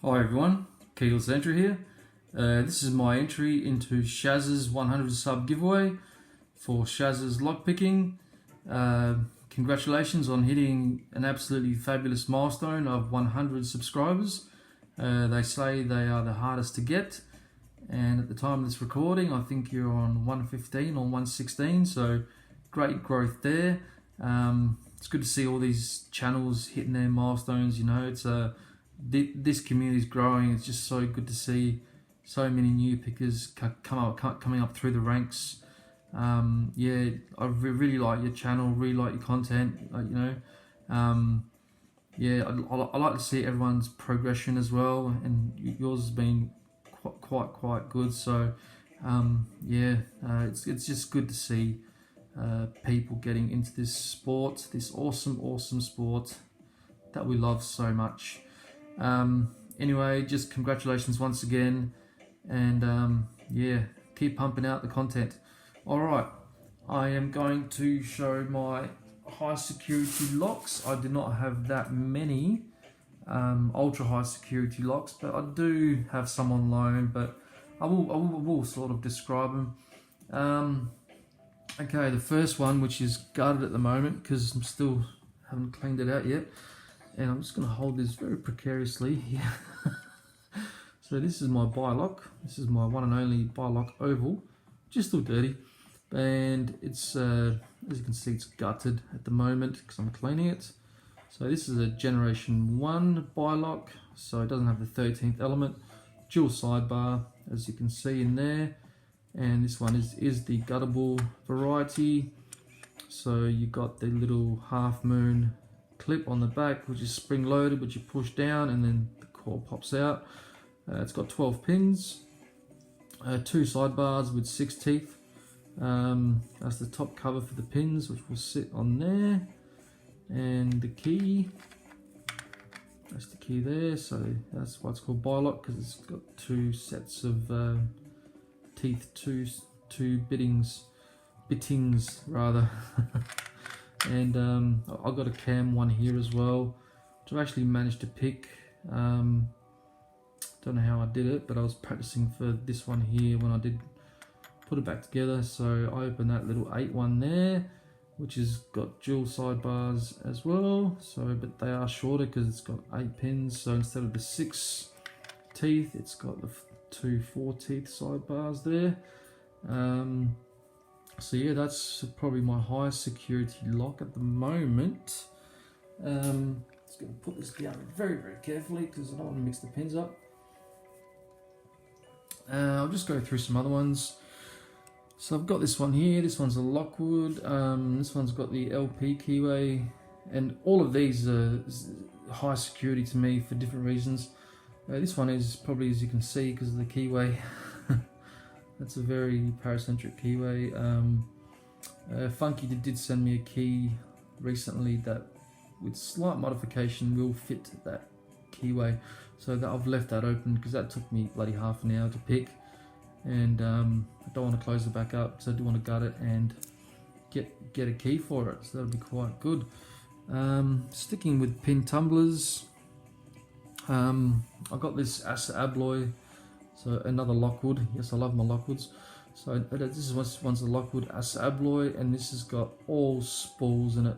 Hi everyone, Keel's entry here. This is my entry into Shaz's 100 sub giveaway for Shaz's lockpicking. Congratulations on hitting an absolutely fabulous milestone of 100 subscribers. They say they are the hardest to get, and at the time of this recording I think you're on 115 or 116, so great growth there. It's good to see all these channels hitting their milestones. You know, it's this community is growing. It's just so good to see so many new pickers coming up through the ranks. Yeah, I really like your channel, really like your content. Yeah, I like to see everyone's progression as well, and yours has been quite good. So yeah, it's just good to see people getting into this sport, this awesome sport that we love so much. Anyway, just congratulations once again, and yeah, keep pumping out the content. Alright, I am going to show my high security locks. I do not have that many ultra high security locks, but I do have some on loan, but I will sort of describe them. Okay, the first one, which is guarded at the moment because I'm still haven't cleaned it out yet, and I'm just going to hold this very precariously here. So this is my Bilock. This is my one and only Bilock Oval, just still dirty, and it's as you can see, it's gutted at the moment because I'm cleaning it. So this is a generation 1 Bilock, so it doesn't have the 13th element, dual sidebar as you can see in there, and this one is the guttable variety. So you got the little half moon clip on the back, which is spring loaded, which you push down and then the core pops out. It's got 12 pins, 2 sidebars with 6 teeth. That's the top cover for the pins, which will sit on there, and the key, that's the key there. So that's why it's called Bilock, because it's got 2 sets of teeth, two bittings rather. And I've got a cam one here as well, which I actually managed to pick. Don't know how I did it, but I was practicing for this one here when I did put it back together. So I opened that little 8 one there, which has got dual sidebars as well. So, but they are shorter because it's got 8 pins. So instead of the 6 teeth, it's got the 2 4 teeth sidebars there. So yeah, that's probably my highest security lock at the moment. Just going to put this down very carefully because I don't want to mix the pins up. I'll just go through some other ones. So I've got this one here. This one's a Lockwood. This one's got the LP keyway, and all of these are high security to me for different reasons. This one is probably, as you can see, because of the keyway. That's a very paracentric keyway. Funky did send me a key recently that, with slight modification, will fit that keyway. So that I've left that open because that took me bloody half an hour to pick, and I don't want to close it back up, so I do want to gut it and get a key for it. So that'll be quite good. Sticking with pin tumblers, I got this Assa Abloy. So another Lockwood. Yes, I love my Lockwoods. So this one's the Lockwood Assa Abloy, and this has got all spools in it,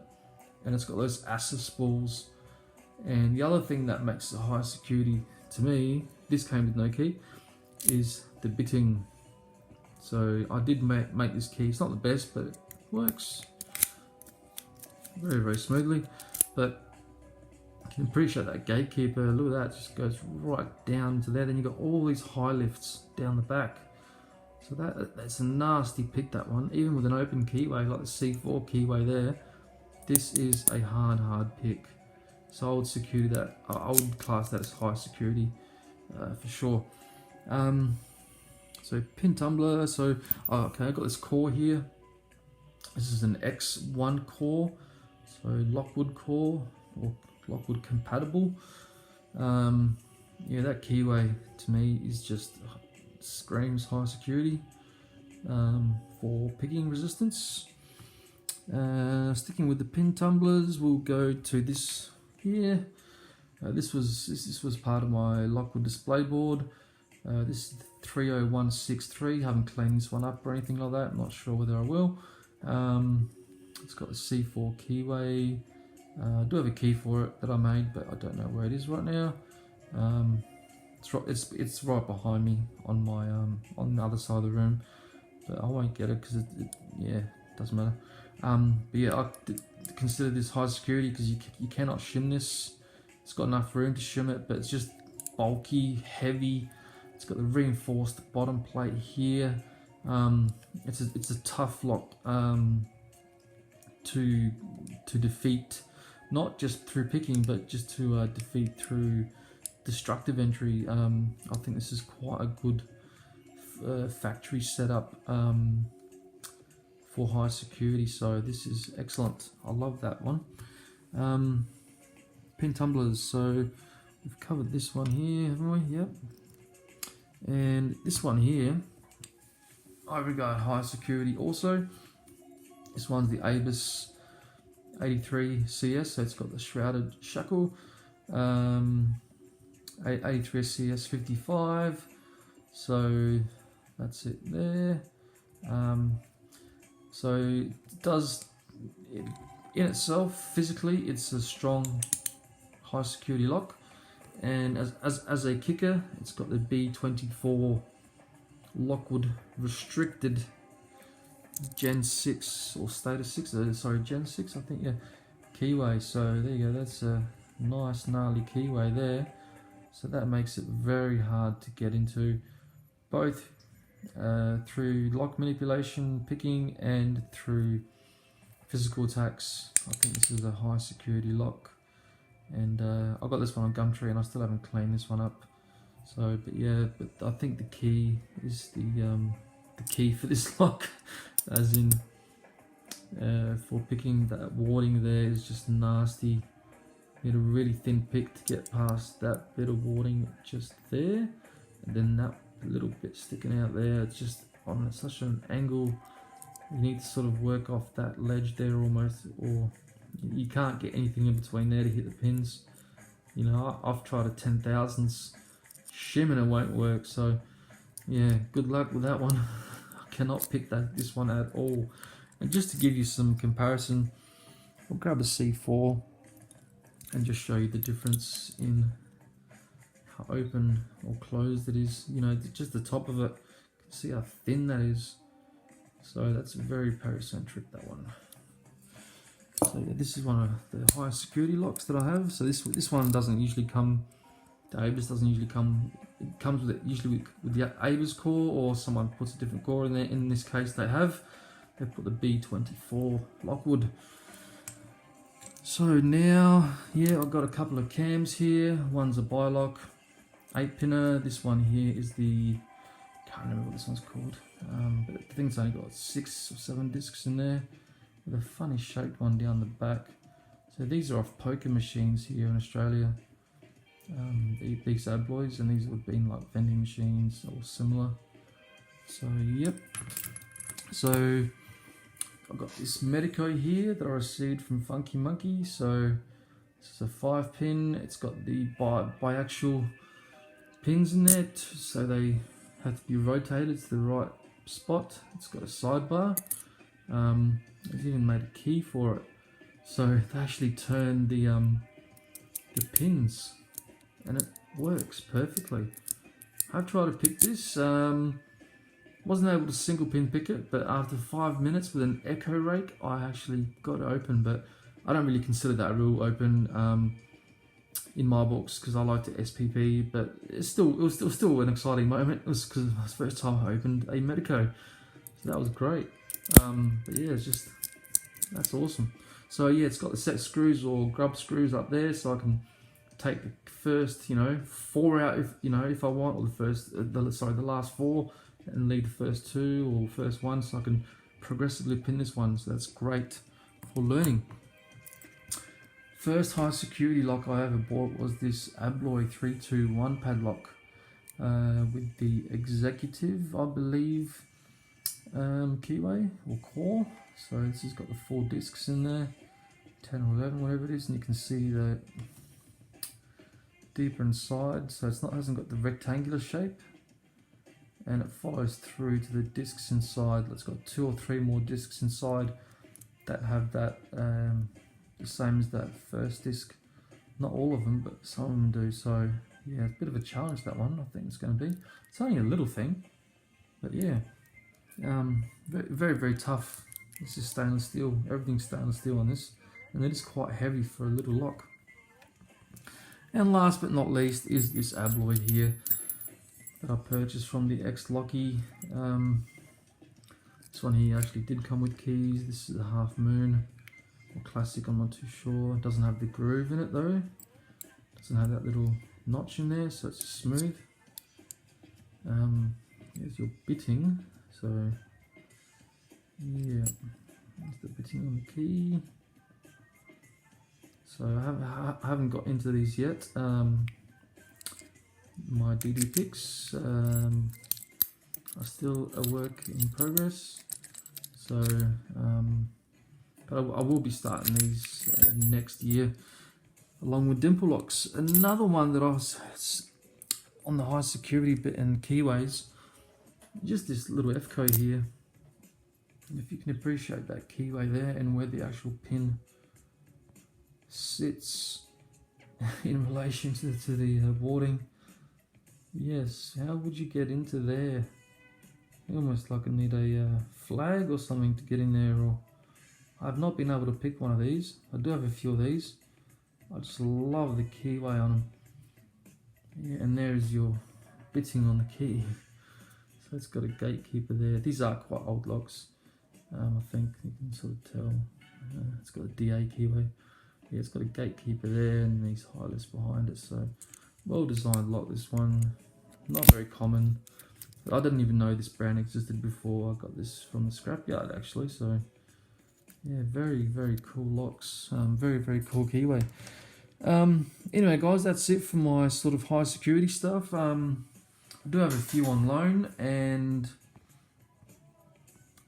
and it's got those Assa spools. And the other thing that makes it high security to me, this came with no key, is the bitting. So I did make this key. It's not the best, but it works very smoothly. But you can appreciate that gatekeeper. Look at that, just goes right down to there. Then you got all these high lifts down the back. So that's a nasty pick, that one. Even with an open keyway like the C4 keyway there, this is a hard pick. So I would security that. I would class that as high security for sure. So pin tumbler. So okay, I got this core here. This is an X1 core, so Lockwood core or Lockwood compatible. Yeah, that keyway to me is just screams high security for picking resistance. Sticking with the pin tumblers, we'll go to this here. This was part of my Lockwood display board. This is 30163. Haven't cleaned this one up or anything like that. I'm not sure whether I will. It's got the C4 keyway. I do have a key for it that I made, but I don't know where it is right now. It's right behind me on my on the other side of the room, but I won't get it because it doesn't matter. But yeah, I consider this high security because you cannot shim this. It's got enough room to shim it, but it's just bulky, heavy. It's got the reinforced bottom plate here. It's a tough lock to defeat, not just through picking, but just to defeat through destructive entry. I think this is quite a good factory setup for high security, so this is excellent. I love that one. Pin tumblers, so we've covered this one here, haven't we? Yep. And this one here, I regard high security also. This one's the Abus 83 CS, so it's got the shrouded shackle. 83 CS 55, so that's it there. So it does, in itself, physically, it's a strong high security lock. And as a kicker, it's got the B24 Lockwood restricted Gen 6 or status 6, sorry, Gen 6 I think, yeah, keyway. So there you go, that's a nice gnarly keyway there. So that makes it very hard to get into, both through lock manipulation, picking, and through physical attacks. I think this is a high security lock. And I got this one on Gumtree and I still haven't cleaned this one up. So, but yeah, but I think the key is the key for this lock, as in for picking. That warding there is just nasty. You need a really thin pick to get past that bit of warding just there, and then that little bit sticking out there. It's just on such an angle. You need to sort of work off that ledge there almost, or you can't get anything in between there to hit the pins. You know, I've tried a 10,000s shim and it won't work. So yeah, good luck with that one. I cannot pick this one at all. And just to give you some comparison, I'll grab a C4 and just show you the difference in how open or closed it is. You know, just the top of it, you can see how thin that is. So that's very pericentric, that one. So yeah, this is one of the highest security locks that I have. So this one doesn't usually come, the Abus doesn't usually come, it comes with it usually with the Abus core, or someone puts a different core in there. In this case they put the B24 Lockwood. So now, yeah, I've got a couple of cams here. One's a Bilock 8-pinner. This one here is the, can't remember what this one's called, but I think it's only got 6 or 7 discs in there, with a funny shaped one down the back. So these are off poker machines here in Australia, these Abloys, and these would have been like vending machines or similar. So yep, so I've got this Medico here that I received from Funky Monkey. So this is a 5-pin, it's got the biaxial pins in there, so they have to be rotated to the right spot. It's got a sidebar. They've even made a key for it, so they actually turn the pins, and it works perfectly. I've tried to pick this, wasn't able to single pin pick it, but after 5 minutes with an echo rake, I actually got it open. But I don't really consider that a real open in my books, because I like to SPP. But it was still an exciting moment. It was because it was the first time I opened a Medico, so that was great. But yeah, that's awesome. So yeah, it's got the set screws or grub screws up there, so I can take the first, 4 out if I want, or the last 4, and leave the first 2 or first 1, so I can progressively pin this one. So that's great for learning. First high security lock I ever bought was this Abloy 321 padlock with the Executive, I believe, keyway or core. So this has got the 4 discs in there, 10 or 11, whatever it is, and you can see that deeper inside, so it's not hasn't got the rectangular shape, and it follows through to the discs inside. It's got 2 or 3 more discs inside that have that the same as that first disc. Not all of them, but some of them do. So yeah, it's a bit of a challenge, that one. I think it's going to be. It's only a little thing, but yeah, very, very, very tough. This is stainless steel. Everything's stainless steel on this, and it is quite heavy for a little lock. And last but not least is this Abloy here that I purchased from the ex-Lockie. This one here actually did come with keys. This is a Half Moon or Classic, I'm not too sure. It doesn't have the groove in it though. Doesn't have that little notch in there, so it's smooth. Here's your bitting. So yeah, there's the bitting on the key. So I haven't got into these yet. My DD picks are still a work in progress. So, but I will be starting these next year, along with dimple locks. Another one that I was on the high security bit and keyways, just this little F-Co here. And if you can appreciate that keyway there and where the actual pin sits in relation to the warding. Yes, how would you get into there? Almost like I need a flag or something to get in there. Or I've not been able to pick one of these. I do have a few of these. I just love the keyway on them. Yeah, and there's your bitting on the key. So it's got a gatekeeper there. These are quite old locks. I think you can sort of tell. It's got a DA keyway. Yeah, it's got a gatekeeper there and these highlights behind it. So well designed lock, this one. Not very common. I didn't even know this brand existed before. I got this from the scrapyard actually. So yeah, very, very cool locks. Very, very cool keyway. Anyway guys, that's it for my sort of high security stuff. I do have a few on loan, and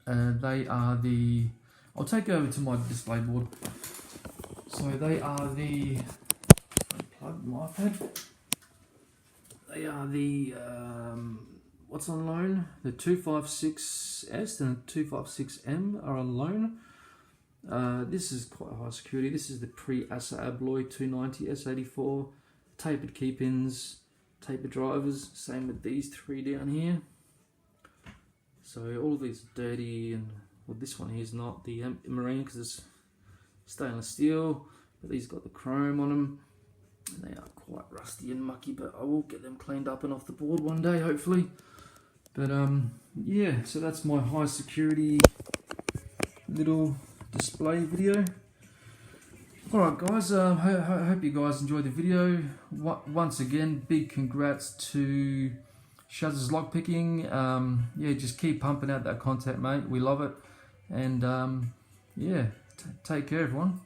they are the, I'll take you over to my display board. So they are the, plug my iPad. They are the, what's on loan? The 256S and the 256M are on loan. This is quite high security. This is the pre-ASA Abloy 290 S84. Tapered key pins, tapered drivers. Same with these 3 down here. So all of these are dirty, and well, this one here is not the marine because it's stainless steel, but these got the chrome on them. And they are quite rusty and mucky, but I will get them cleaned up and off the board one day, hopefully. But yeah, so that's my high security little display video. Alright guys, hope you guys enjoyed the video. Once again, big congrats to Shaz's Lockpicking. Yeah, just keep pumping out that content, mate. We love it. And yeah, take care everyone.